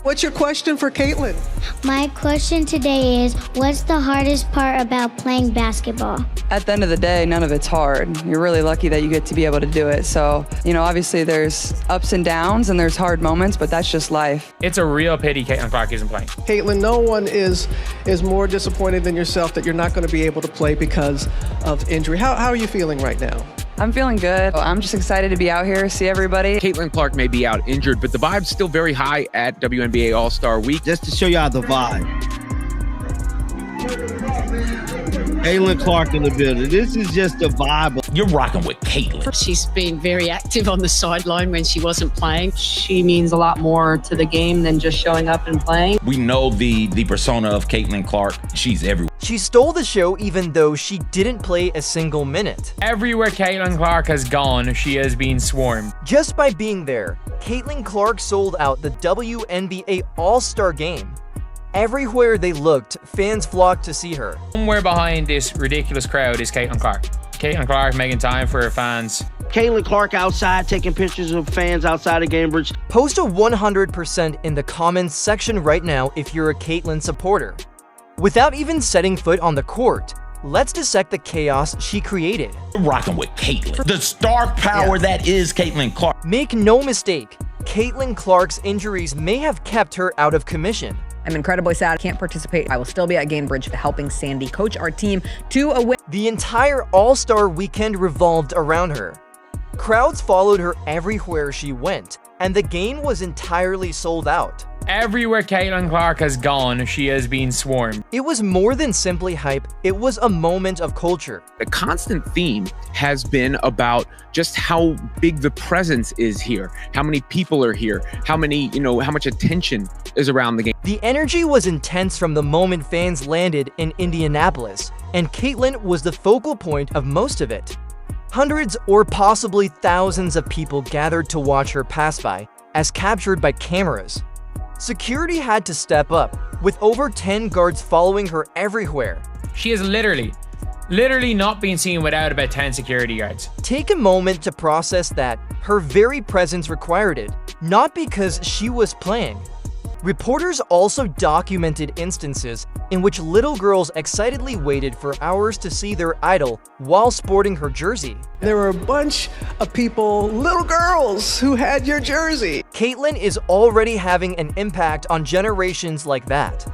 What's your question for Caitlin? My question today is, what's the hardest part about playing basketball? At the end of the day, none of it's hard. You're really lucky that you get to be able to do it. So, obviously there's ups and downs and there's hard moments, but that's just life. It's a real pity Caitlin Clark isn't playing. Caitlin, no one is more disappointed than yourself that you're not going to be able to play because of injury. How are you feeling right now? I'm feeling good. I'm just excited to be out here, see everybody. Caitlin Clark may be out injured, but the vibe's still very high at WNBA All-Star Week. Just to show y'all the vibe. Caitlin Clark in the building. This is just a vibe. You're rocking with Caitlin. She's been very active on the sideline when she wasn't playing. She means a lot more to the game than just showing up and playing. We know the persona of Caitlin Clark. She's everywhere. She stole the show even though she didn't play a single minute. Everywhere Caitlin Clark has gone, she has been swarmed. Just by being there, Caitlin Clark sold out the WNBA All-Star Game. Everywhere they looked, fans flocked to see her. Somewhere behind this ridiculous crowd is Caitlin Clark. Caitlin Clark making time for her fans. Caitlin Clark outside taking pictures of fans outside of Cambridge. Post a 100% in the comments section right now if you're a Caitlin supporter. Without even setting foot on the court, let's dissect the chaos she created. You're rocking with Caitlin. The star power that is Caitlin Clark. Make no mistake, Caitlin Clark's injuries may have kept her out of commission. I'm incredibly sad I can't participate. I will still be at Gainbridge helping Sandy coach our team to a win. The entire All-Star weekend revolved around her. Crowds followed her everywhere she went, and the game was entirely sold out. Everywhere Caitlin Clark has gone, she has been swarmed. It was more than simply hype, it was a moment of culture. The constant theme has been about just how big the presence is here, how many people are here, how much attention is around the game. The energy was intense from the moment fans landed in Indianapolis, and Caitlin was the focal point of most of it. Hundreds or possibly thousands of people gathered to watch her pass by, as captured by cameras. Security had to step up, with over 10 guards following her everywhere. She has literally not been seen without about 10 security guards. Take a moment to process that her very presence required it, not because she was playing. Reporters also documented instances in which little girls excitedly waited for hours to see their idol while sporting her jersey. There were a bunch of people, little girls, who had your jersey. Caitlin is already having an impact on generations like that.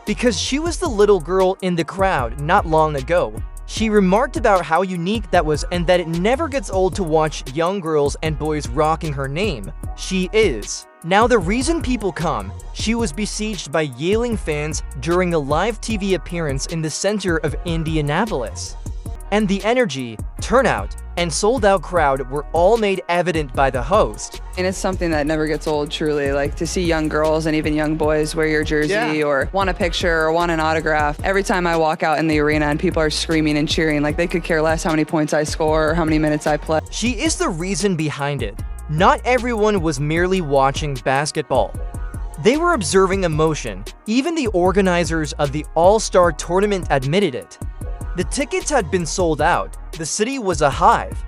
Because she was the little girl in the crowd not long ago, she remarked about how unique that was and that it never gets old to watch young girls and boys rocking her name. She is. Now the reason people come, she was besieged by yelling fans during a live TV appearance in the center of Indianapolis. And the energy, turnout, and sold-out crowd were all made evident by the host. And it's something that never gets old, truly. Like, to see young girls and even young boys wear your jersey or want a picture or want an autograph. Every time I walk out in the arena and people are screaming and cheering, like they could care less how many points I score or how many minutes I play. She is the reason behind it. Not everyone was merely watching basketball. They were observing emotion. Even the organizers of the All-Star tournament admitted it. The tickets had been sold out. The city was a hive.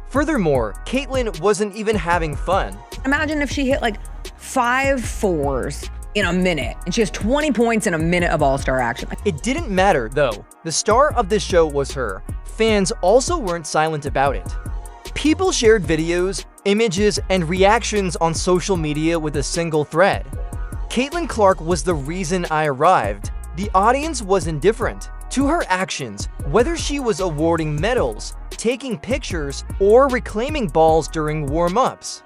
Furthermore, Caitlin wasn't even having fun. Imagine if she hit like 5 fours in a minute and she has 20 points in a minute of All-Star action. It didn't matter though. The star of the show was her. Fans also weren't silent about it. People shared videos, images, and reactions on social media with a single thread. Caitlin Clark was the reason I arrived. The audience was indifferent to her actions, whether she was awarding medals, taking pictures, or reclaiming balls during warm-ups.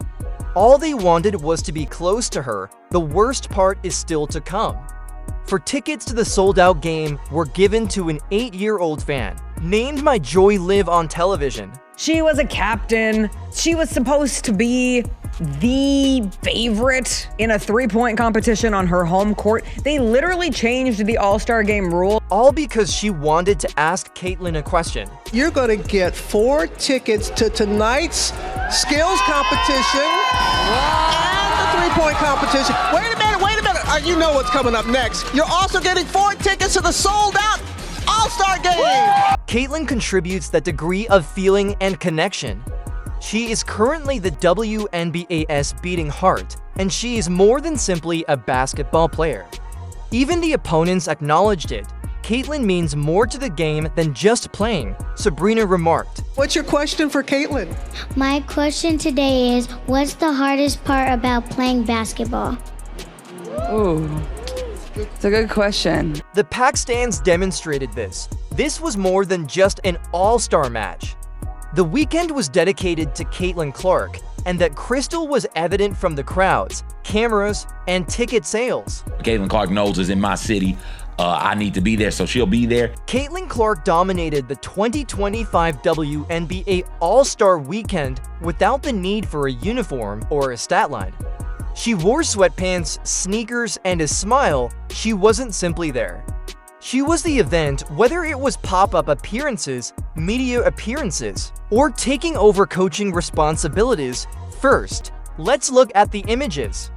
All they wanted was to be close to her. The worst part is still to come. For tickets to the sold-out game were given to an 8-year-old fan, named My Joy Live on television. She was a captain. She was supposed to be the favorite in a 3-point competition on her home court. They literally changed the All-Star Game rule. All because she wanted to ask Caitlin a question. You're going to get 4 tickets to tonight's skills competition and the 3-point competition. Wait a minute. You know what's coming up next. You're also getting 4 tickets to the sold-out All-Star Game. Caitlin contributes that degree of feeling and connection. She is currently the WNBA's beating heart, and she's more than simply a basketball player. Even the opponents acknowledged it. Caitlin means more to the game than just playing, Sabrina remarked. What's your question for Caitlin? My question today is, what's the hardest part about playing basketball? Ooh, it's a good question. The Pakistans demonstrated this. This was more than just an all-star match. The weekend was dedicated to Caitlin Clark, and that crystal was evident from the crowds, cameras, and ticket sales. Caitlin Clark knows it's in my city. I need to be there, so she'll be there. Caitlin Clark dominated the 2025 WNBA All-Star Weekend without the need for a uniform or a stat line. She wore sweatpants, sneakers, and a smile. She wasn't simply there. She was the event, whether it was pop-up appearances, media appearances, or taking over coaching responsibilities. First, let's look at the images.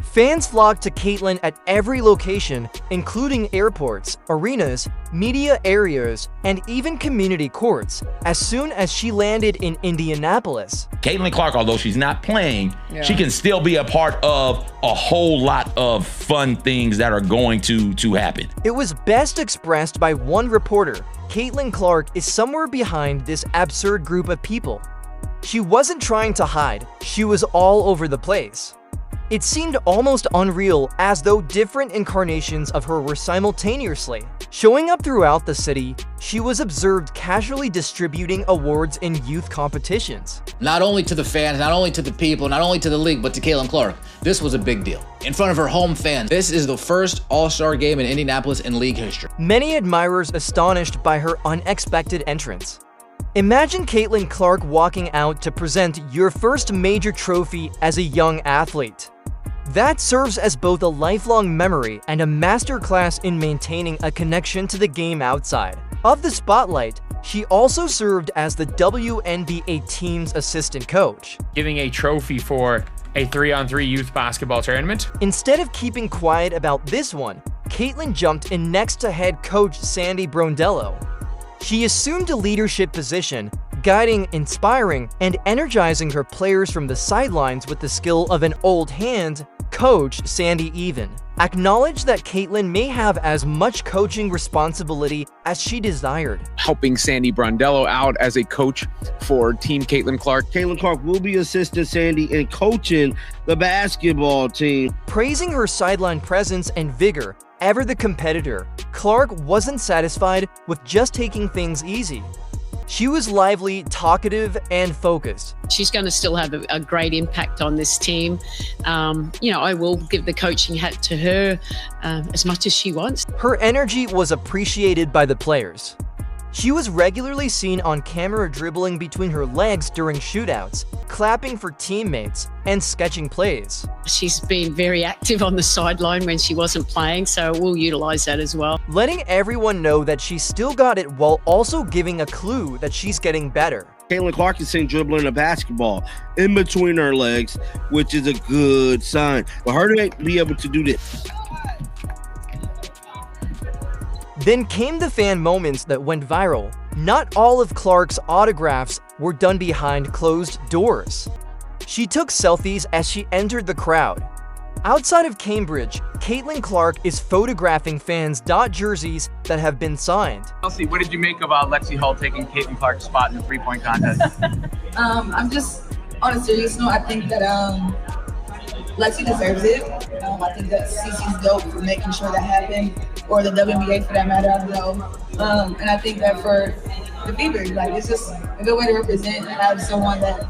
Fans flocked to Caitlin at every location, including airports, arenas, media areas, and even community courts, as soon as she landed in Indianapolis. Caitlin Clark, although she's not playing, she can still be a part of a whole lot of fun things that are going to happen. It was best expressed by one reporter. Caitlin Clark is somewhere behind this absurd group of people. She wasn't trying to hide, she was all over the place. It seemed almost unreal, as though different incarnations of her were simultaneously showing up throughout the city. She was observed casually distributing awards in youth competitions. Not only to the fans, not only to the people, not only to the league, but to Caitlin Clark. This was a big deal. In front of her home fans, this is the first All-Star game in Indianapolis in league history. Many admirers astonished by her unexpected entrance. Imagine Caitlin Clark walking out to present your first major trophy as a young athlete. That serves as both a lifelong memory and a masterclass in maintaining a connection to the game outside of the spotlight. She also served as the WNBA team's assistant coach, giving a trophy for a 3-on-3 youth basketball tournament. Instead of keeping quiet about this one, Caitlin jumped in next to head coach Sandy Brondello. She assumed a leadership position, guiding, inspiring, and energizing her players from the sidelines with the skill of an old hand. Coach Sandy even acknowledged that Caitlin may have as much coaching responsibility as she desired. Helping Sandy Brondello out as a coach for Team Caitlin Clark. Caitlin Clark will be assisting Sandy in coaching the basketball team. Praising her sideline presence and vigor, ever the competitor, Clark wasn't satisfied with just taking things easy. She was lively, talkative, and focused. She's going to still have a great impact on this team. I will give the coaching hat to her as much as she wants. Her energy was appreciated by the players. She was regularly seen on camera dribbling between her legs during shootouts, clapping for teammates, and sketching plays. She's been very active on the sideline when she wasn't playing, so we'll utilize that as well. Letting everyone know that she still got it while also giving a clue that she's getting better. Caitlin Clark is seen dribbling a basketball in between her legs, which is a good sign. For her to be able to do this. Then came the fan moments that went viral. Not all of Clark's autographs were done behind closed doors. She took selfies as she entered the crowd. Outside of Cambridge, Caitlin Clark is photographing fans' jerseys that have been signed. Chelsea, what did you make of Lexi Hull taking Caitlin Clark's spot in the three-point contest? I'm just, on a serious note, I think that Lexi deserves it. I think that CC's dope for making sure that happened, or the WNBA for that matter, I don't know. And I think that for the Fever, it's just a good way to represent and have someone that,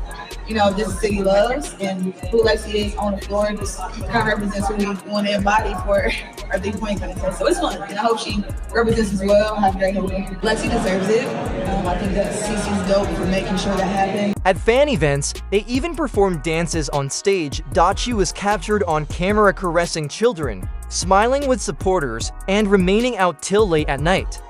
this city loves, and who Lexi is on the floor just kind of represents who we want to embody for our three-point contest. So it's fun, and I hope she represents as well. Have a great day. Lexi deserves it. I think that CC's dope for making sure that happened. At fan events, they even performed dances on stage. Dachi was captured on camera caressing children, smiling with supporters, and remaining out till late at night.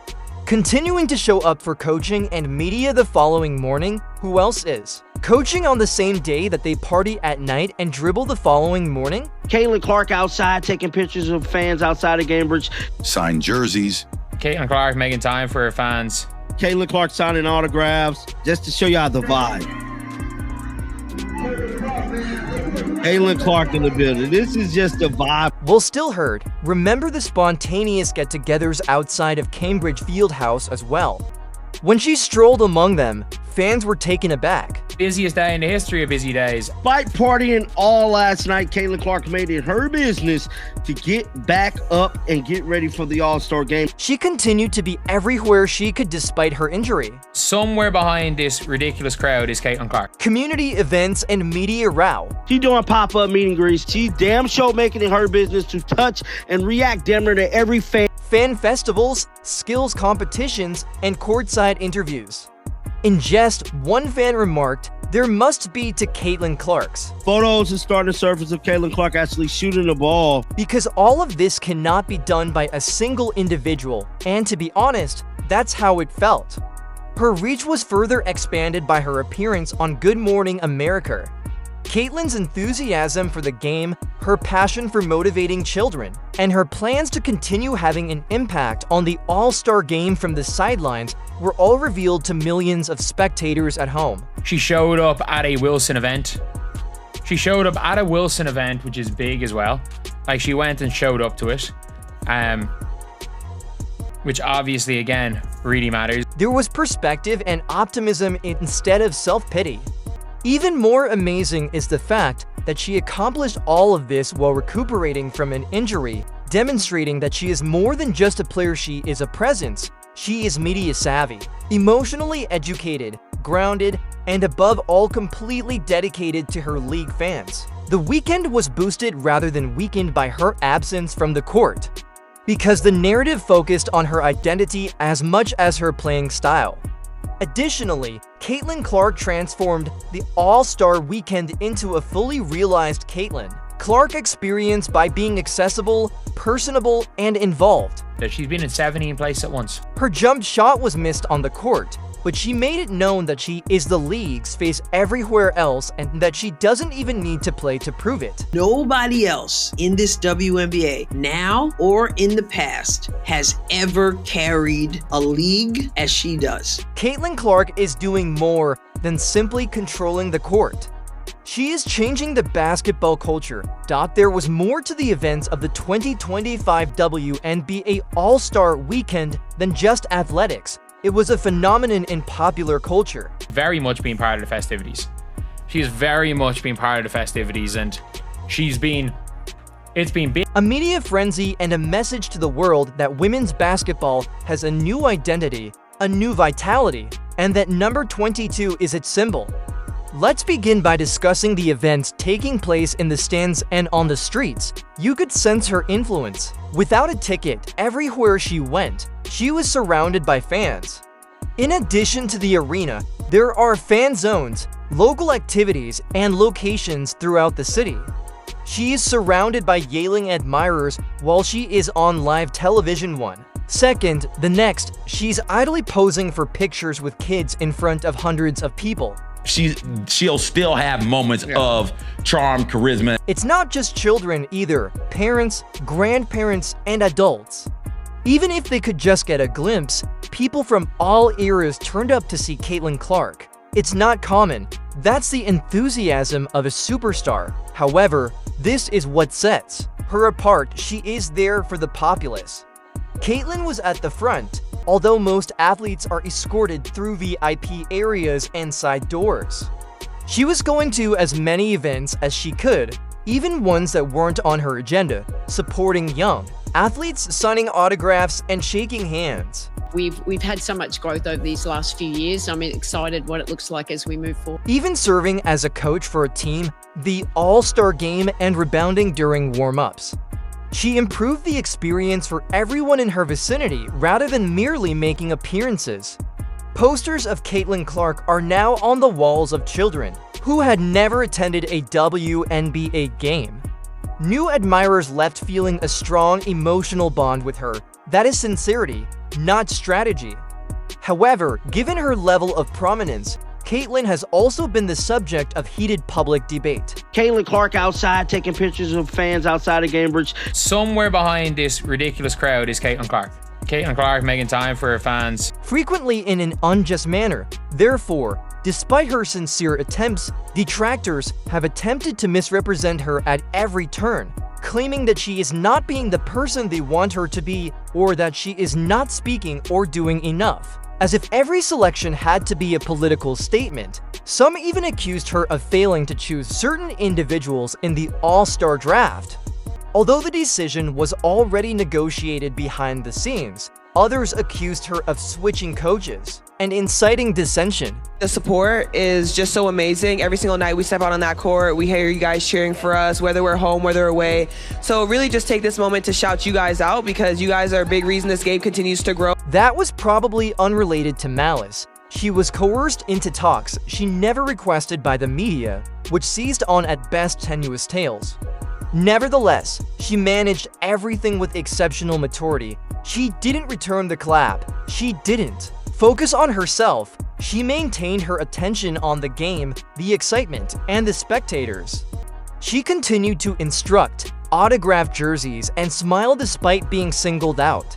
Continuing to show up for coaching and media the following morning, who else is? Coaching on the same day that they party at night and dribble the following morning? Caitlin Clark outside taking pictures of fans outside of Cambridge. Signed jerseys. Caitlin Clark making time for her fans. Caitlin Clark signing autographs, just to show y'all the vibe. Caitlin Clark in the building. This is just a vibe. Well, still heard, remember the spontaneous get-togethers outside of Cambridge Fieldhouse as well. When she strolled among them, fans were taken aback. Busiest day in the history of busy days. Despite partying all last night, Caitlin Clark made it her business to get back up and get ready for the All-Star game. She continued to be everywhere she could despite her injury. Somewhere behind this ridiculous crowd is Caitlin Clark. Community events and media row. She doing pop-up meet and greets. She's damn sure making it her business to touch and react damn near to every fan. Fan festivals, skills competitions, and courtside interviews. In jest, one fan remarked, "There must be to Caitlin Clark's." Photos are starting to surface of Caitlin Clark actually shooting the ball. Because all of this cannot be done by a single individual, and to be honest, that's how it felt. Her reach was further expanded by her appearance on Good Morning America. Caitlin's enthusiasm for the game, her passion for motivating children, and her plans to continue having an impact on the All-Star game from the sidelines were all revealed to millions of spectators at home. She showed up at a Wilson event. Which is big as well. Like, she went and showed up to it. Which obviously, again, really matters. There was perspective and optimism instead of self-pity. Even more amazing is the fact that she accomplished all of this while recuperating from an injury, demonstrating that she is more than just a player. She is a presence. She is media savvy, emotionally educated, grounded, and above all completely dedicated to her league fans. The weekend was boosted rather than weakened by her absence from the court, because the narrative focused on her identity as much as her playing style. Additionally, Caitlin Clark transformed the All-Star Weekend into a fully realized Caitlin Clark experience by being accessible, personable, and involved. She's been in 17 places at once. Her jump shot was missed on the court, but she made it known that she is the league's face everywhere else and that she doesn't even need to play to prove it. Nobody else in this WNBA, now or in the past, has ever carried a league as she does. Caitlin Clark is doing more than simply controlling the court. She is changing the basketball culture. There was more to the events of the 2025 WNBA All-Star Weekend than just athletics. It was a phenomenon in popular culture. Very much being part of the festivities. She's very much been part of the festivities, and it's been big. A media frenzy and a message to the world that women's basketball has a new identity, a new vitality, and that number 22 is its symbol. Let's begin by discussing the events taking place in the stands and on the streets. You could sense her influence. Without a ticket, everywhere she went, she was surrounded by fans. In addition to the arena, there are fan zones, local activities, and locations throughout the city. She is surrounded by yelling admirers while she is on live television one. Second, the next, she's idly posing for pictures with kids in front of hundreds of people. She'll still have moments of charm, charisma. It's not just children either, parents, grandparents, and adults. Even if they could just get a glimpse, people from all eras turned up to see Caitlin Clark. It's not common. That's the enthusiasm of a superstar. However, this is what sets her apart. She is there for the populace. Caitlin was at the front, although most athletes are escorted through VIP areas and side doors. She was going to as many events as she could, even ones that weren't on her agenda, supporting young athletes, signing autographs, and shaking hands. We've had so much growth over these last few years. I'm excited what it looks like as we move forward. Even serving as a coach for a team, the All-Star game, and rebounding during warm-ups. She improved the experience for everyone in her vicinity rather than merely making appearances. Posters of Caitlin Clark are now on the walls of children who had never attended a WNBA game. New admirers left feeling a strong emotional bond with her. That is sincerity, not strategy. However, given her level of prominence, Caitlin has also been the subject of heated public debate. Caitlin Clark outside taking pictures of fans outside of Cambridge. Somewhere behind this ridiculous crowd is Caitlin Clark. Caitlin Clark making time for her fans. Frequently in an unjust manner. Therefore, Despite her sincere attempts, detractors have attempted to misrepresent her at every turn, claiming that she is not being the person they want her to be or that she is not speaking or doing enough. As if every selection had to be a political statement, some even accused her of failing to choose certain individuals in the All-Star draft. Although the decision was already negotiated behind the scenes, others accused her of switching coaches and inciting dissension. The support is just so amazing. Every single night we step out on that court, we hear you guys cheering for us, whether we're home, whether we're away. So really just take this moment to shout you guys out because you guys are a big reason this game continues to grow. That was probably unrelated to malice. She was coerced into talks she never requested by the media, which seized on at best tenuous tales. Nevertheless, she managed everything with exceptional maturity. She didn't return the clap. She didn't focus on herself. She maintained her attention on the game, the excitement, and the spectators. She continued to instruct, autograph jerseys, and smile despite being singled out.